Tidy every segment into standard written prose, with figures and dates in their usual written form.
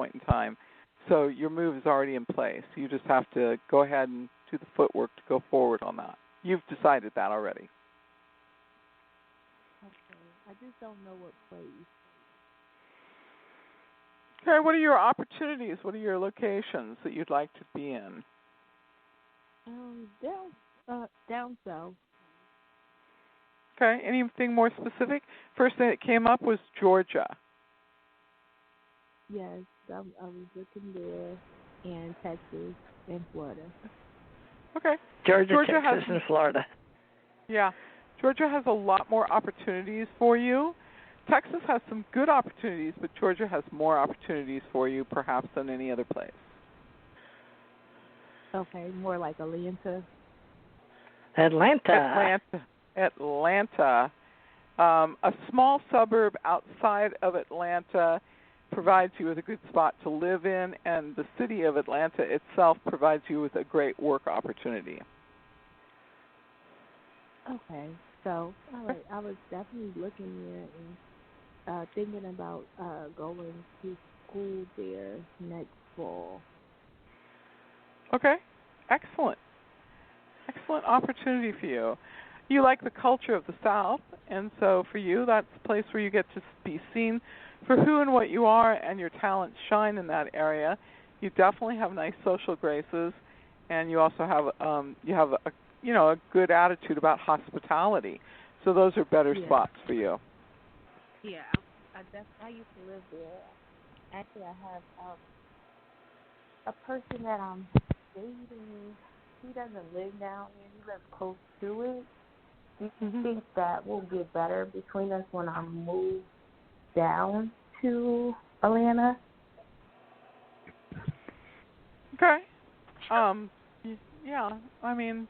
point in time. So your move is already in place. You just have to go ahead and do the footwork to go forward on that. You've decided that already. Okay. I just don't know what place. Okay, what are your opportunities? What are your locations that you'd like to be in? Down south. Okay, anything more specific? First thing that came up was Georgia. Yes, I was looking there, and Texas and Florida. Okay. Georgia, Texas, and Florida. Yeah. Georgia has a lot more opportunities for you. Texas has some good opportunities, but Georgia has more opportunities for you perhaps than any other place. Okay, more like Atlanta. Atlanta. A small suburb outside of Atlanta provides you with a good spot to live in, and the city of Atlanta itself provides you with a great work opportunity. Okay, so I was definitely looking there and thinking about going to school there next fall. Okay, excellent. Excellent opportunity for you. You like the culture of the South, and so for you, that's a place where you get to be seen for who and what you are, and your talents shine in that area. You definitely have nice social graces, and you also have a good attitude about hospitality. So those are better spots for you. Yeah, I used to live there. Actually, I have a person that I'm dating. He doesn't live down here. He lives close to it. Do you think that will get better between us when I move down to Atlanta? Okay. Yeah, I mean,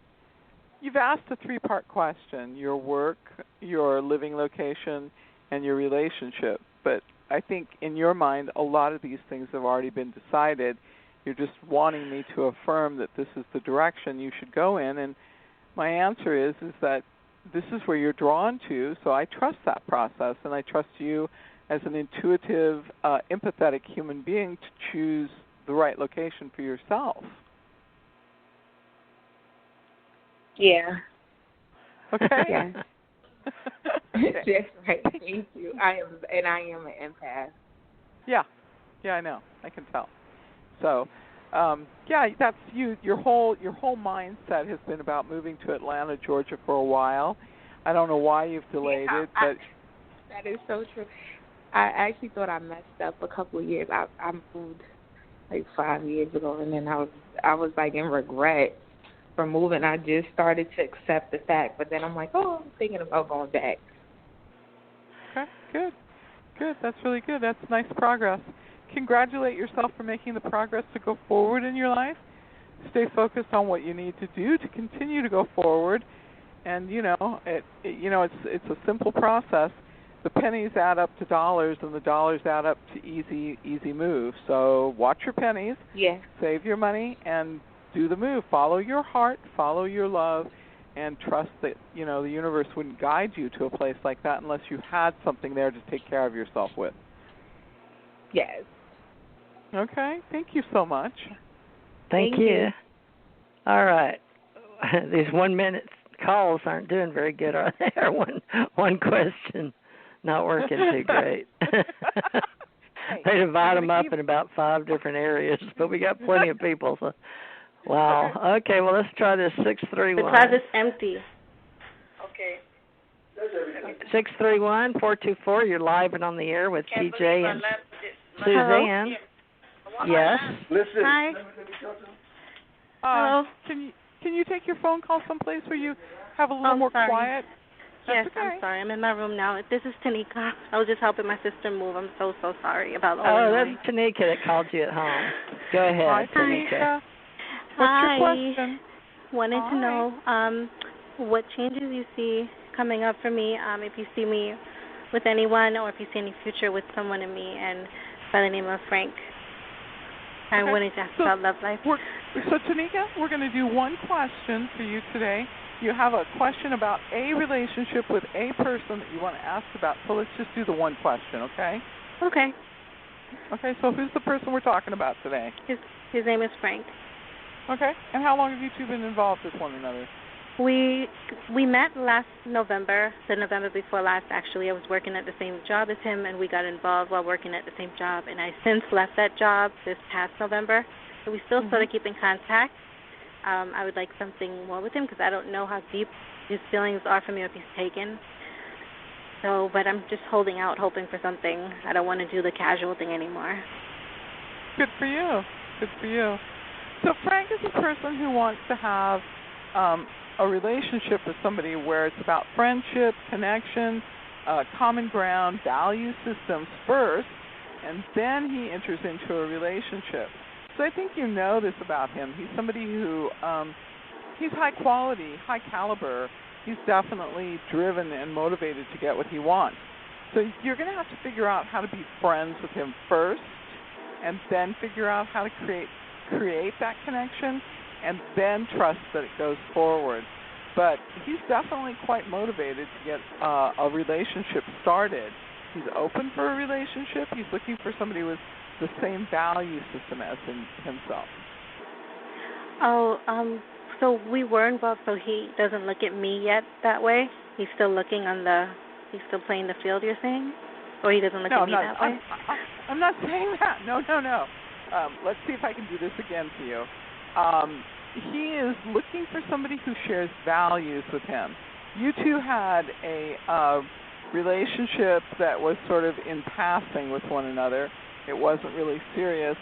you've asked a three-part question: your work, your living location, and your relationship. But I think in your mind, a lot of these things have already been decided. You're just wanting me to affirm that this is the direction you should go in, and my answer is that this is where you're drawn to, so I trust that process, and I trust you as an intuitive, empathetic human being to choose the right location for yourself. Yeah. Okay? Yeah. That's right. Thank you. I am an empath. Yeah, I know. I can tell. So, that's you. Your whole mindset has been about moving to Atlanta, Georgia, for a while. I don't know why you've delayed it, but that is so true. I actually thought I messed up a couple of years. I moved like 5 years ago, and then I was like in regret for moving. I just started to accept the fact, but then I'm like, I'm thinking about going back. Okay, good. That's really good. That's nice progress. Congratulate yourself for making the progress to go forward in your life. Stay focused on what you need to do to continue to go forward. And it's a simple process. The pennies add up to dollars, and the dollars add up to easy moves. So watch your pennies. Yeah. Save your money and do the move. Follow your heart. Follow your love. And trust that, the universe wouldn't guide you to a place like that unless you had something there to take care of yourself with. Yes. Okay. Thank you so much. Thank you. All right. These 1-minute calls aren't doing very good, are they? Or one question not working too great. They divide them up in about 5 different areas, but we got plenty of people. So. Wow. Okay, well, let's try this 631. Because it's empty. Okay. 631-424, you're live and on the air with TJ and Suzanne. Hello? Yes. Listen. Hi. Hello. Can you take your phone call someplace where you have a little more quiet? Yes, okay. I'm sorry. I'm in my room now. This is Tanika. I was just helping my sister move. I'm so sorry about all the noise. That's Tanika that called you at home. Go ahead, Hi, Tanika. What's your question? Wanted to know what changes you see coming up for me, if you see me with anyone or if you see any future with someone in me, and by the name of Frank. I wanted to ask about love life. So, Tanika, we're going to do one question for you today. You have a question about a relationship with a person that you want to ask about, so let's just do the one question, okay? Okay. Okay, so who's the person we're talking about today? His name is Frank. Okay, and how long have you two been involved with one another? We met last November, the November before last, actually. I was working at the same job as him, and we got involved while working at the same job. And I since left that job this past November, so we still sort of keep in contact. I would like something more with him because I don't know how deep his feelings are for me or if he's taken. So, but I'm just holding out, hoping for something. I don't want to do the casual thing anymore. Good for you. Good for you. So Frank is a person who wants to have a relationship with somebody where it's about friendship, connection, common ground, value systems first, and then he enters into a relationship. So I think you know this about him. He's somebody who, he's high quality, high caliber. He's definitely driven and motivated to get what he wants. So you're going to have to figure out how to be friends with him first, and then figure out how to create that connection, and then trust that it goes forward. But he's definitely quite motivated to get a relationship started. He's open for a relationship. He's looking for somebody with the same value system as himself. So we were involved, so he doesn't look at me yet that way? He's still looking he's still playing the field, you're saying? Or he doesn't look at me that way? I'm not saying that. No. Let's see if I can do this again for you. He is looking for somebody who shares values with him. You two had a relationship that was sort of in passing with one another. It wasn't really serious.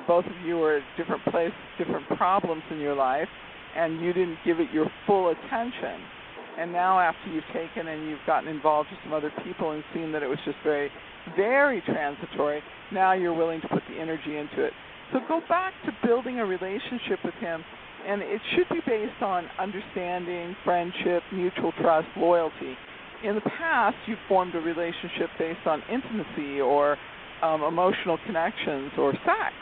Both of you were at different places, different problems in your life, and you didn't give it your full attention. And now after you've taken and you've gotten involved with some other people and seen that it was just very, very transitory, now you're willing to put the energy into it. So go back to building a relationship with him, and it should be based on understanding, friendship, mutual trust, loyalty. In the past, you've formed a relationship based on intimacy or emotional connections or sex,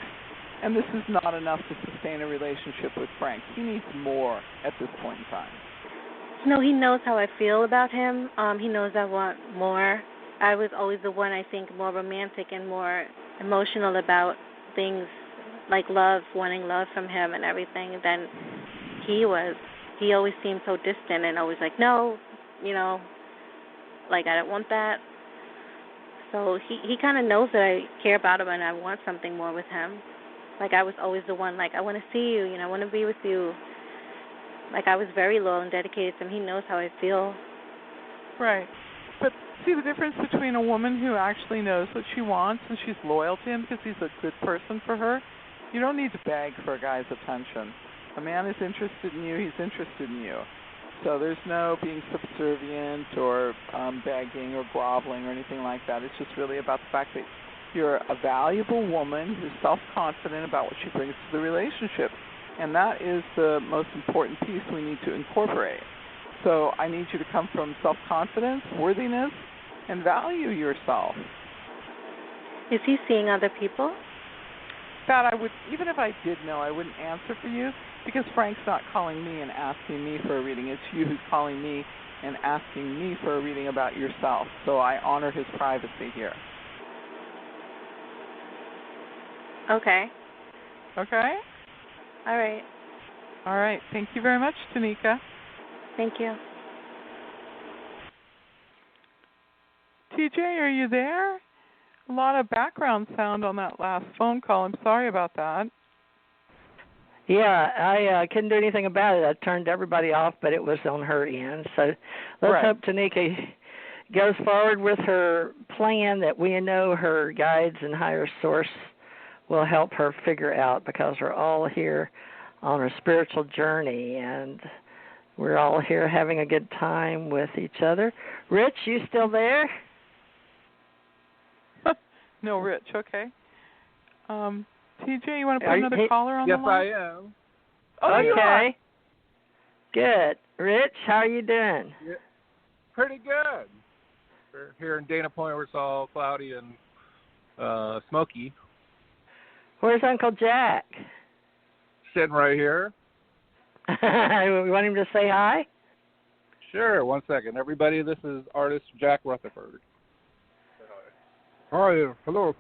and this is not enough to sustain a relationship with Frank. He needs more at this point in time. No, he knows how I feel about him. He knows I want more. I was always the one, I think, more romantic and more emotional about things like love, wanting love from him and everything than he was. He always seemed so distant and always like, no, like I don't want that. So he kind of knows that I care about him and I want something more with him. Like I was always the one, like I want to see you, I want to be with you. Like I was very loyal and dedicated to him. He knows how I feel. Right. But see the difference between a woman who actually knows what she wants and she's loyal to him because he's a good person for her. You don't need to beg for a guy's attention. A man is interested in you, he's interested in you. So there's no being subservient or begging or groveling or anything like that. It's just really about the fact that you're a valuable woman who's self-confident about what she brings to the relationship. And that is the most important piece we need to incorporate. So I need you to come from self-confidence, worthiness, and value yourself. Is he seeing other people? That I would, even if I did know, I wouldn't answer for you because Frank's not calling me and asking me for a reading. It's you who's calling me and asking me for a reading about yourself. So I honor his privacy here. Okay. Okay? All right. All right. Thank you very much, Tanika. Thank you. TJ, are you there? A lot of background sound on that last phone call. I'm sorry about that. Yeah, I couldn't do anything about it. I turned everybody off, but it was on her end. So let's hope Tanika goes forward with her plan that we know her guides and higher source will help her figure out, because we're all here on a spiritual journey, and we're all here having a good time with each other. Rich, you still there? No, Rich, okay. TJ, you want to put another caller on the line? Yes, I am. Oh, okay. you are. Good. Rich, how are you doing? Yeah, pretty good. We're here in Dana Point where it's all cloudy and smoky. Where's Uncle Jack? Sitting right here. You want him to say hi? Sure, one second. Everybody, this is artist Jack Rutherford. How are you? Hello.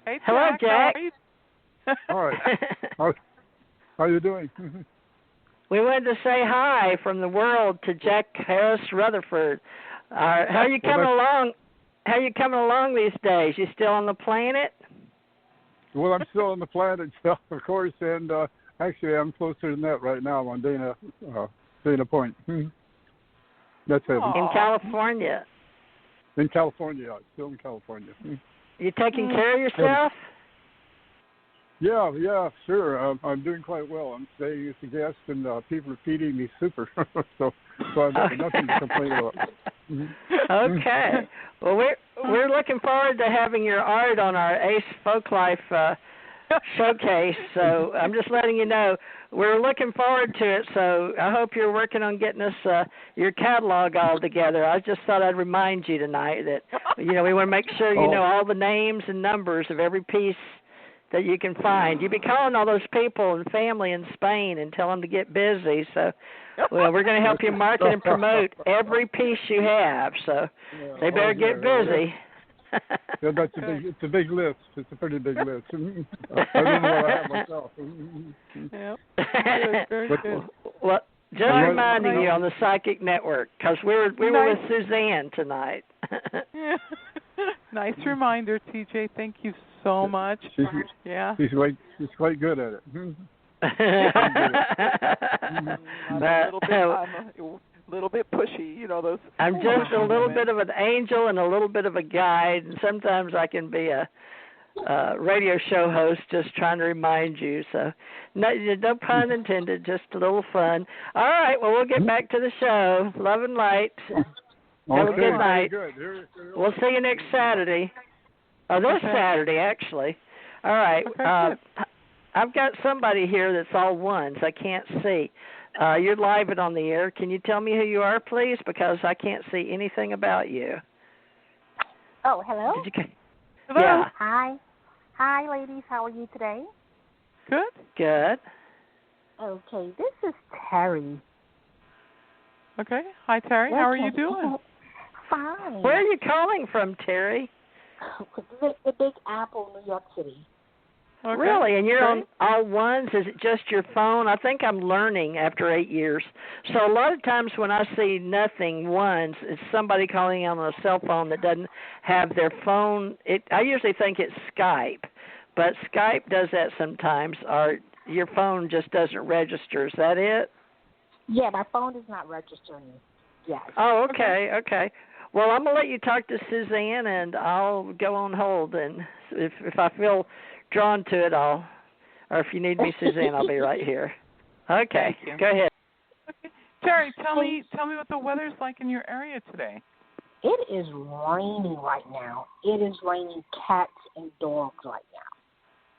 Hey, Hello, Jack. How are you? All right. How are you doing? We wanted to say hi from the world to Jack Harris Rutherford. How are you coming along? How are you coming along these days? You still on the planet? Well, I'm still on the planet, of course, and actually I'm closer than that right now. I'm on Dana Point. That's it. In California. In California, still in California. You taking care of yourself? Yeah, sure. I'm doing quite well. I'm staying as a guest, and people are feeding me super, so I've got nothing to complain about. Okay. Well, we're looking forward to having your art on our Ace Folklife showcase. So I'm just letting you know we're looking forward to it. So I hope you're working on getting us your catalog all together. I just thought I'd remind you tonight that we want to make sure you know all the names and numbers of every piece that you can find. You be calling all those people and family in Spain and tell them to get busy. So, we're going to help you market and promote every piece you have. So, they better get busy. Yeah, it's a big list. It's a pretty big list. I don't know what I have myself. Yep. Very good. Well, just reminding you on the Psychic Network, because we were with Suzanne tonight. Nice reminder, TJ. Thank you so much. She's quite good at it. I'm a little bit pushy, those. I'm just a little bit of an angel and a little bit of a guide, and sometimes I can be a radio show host just trying to remind you. So, no pun intended, just a little fun. All right, well, we'll get back to the show. Love and light. Have a good night. We'll see you next Saturday. Oh, this Saturday, actually. All right. I've got somebody here that's all ones. I can't see. You're live and on the air. Can you tell me who you are, please? Because I can't see anything about you. Oh, hello? Hello. Yeah. Hi, ladies. How are you today? Good. Okay, this is Terry. Okay. Hi, Terry. How are you doing? Fine. Where are you calling from, Terry? The Big Apple, New York City. Okay. Really? And you're on all ones? Is it just your phone? I think I'm learning after 8 years. So a lot of times when I see nothing ones, it's somebody calling on a cell phone that doesn't have their phone. I usually think it's Skype, but Skype does that sometimes, or your phone just doesn't register. Is that it? Yeah, my phone is not registering. Yes. Oh, okay. Well, I'm going to let you talk to Suzanne, and I'll go on hold. And if I feel drawn to it, or if you need me, Suzanne, I'll be right here. Okay, go ahead. Okay. Terry, tell me what the weather's like in your area today. It is raining right now. It is raining cats and dogs right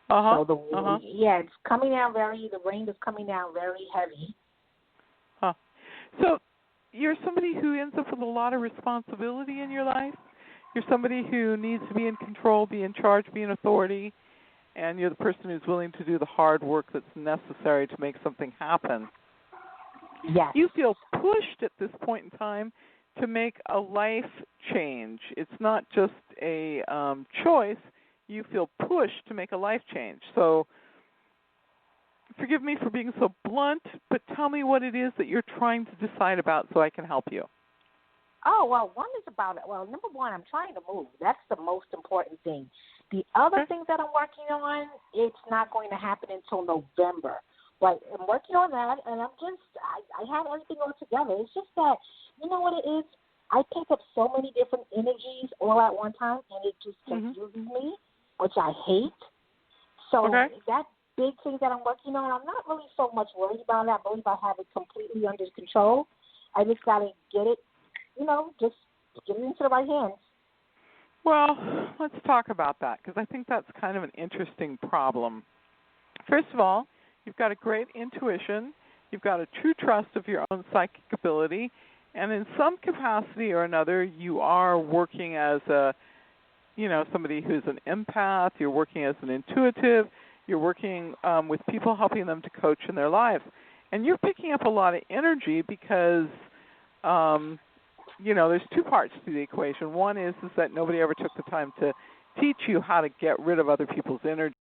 now. So it's coming down the rain is coming down very heavy. So you're somebody who ends up with a lot of responsibility in your life. You're somebody who needs to be in control, be in charge, be in authority, and you're the person who's willing to do the hard work that's necessary to make something happen. Yes. You feel pushed at this point in time to make a life change. It's not just a choice. You feel pushed to make a life change. So forgive me for being so blunt, but tell me what it is that you're trying to decide about so I can help you. Oh, well, number one, I'm trying to move. That's the most important thing. The other things that I'm working on, it's not going to happen until November. But I'm working on that, and I have everything all together. It's just that, you know what it is? I pick up so many different energies all at one time, and it just confuses me, which I hate. So that big thing that I'm working on, I'm not really so much worried about it. I believe I have it completely under control. I just got to get it, just get it into the right hands. Well, let's talk about that, because I think that's kind of an interesting problem. First of all, you've got a great intuition. You've got a true trust of your own psychic ability. And in some capacity or another, you are working as somebody who's an empath. You're working as an intuitive. You're working with people, helping them to coach in their lives. And you're picking up a lot of energy because, there's two parts to the equation. One is that nobody ever took the time to teach you how to get rid of other people's energy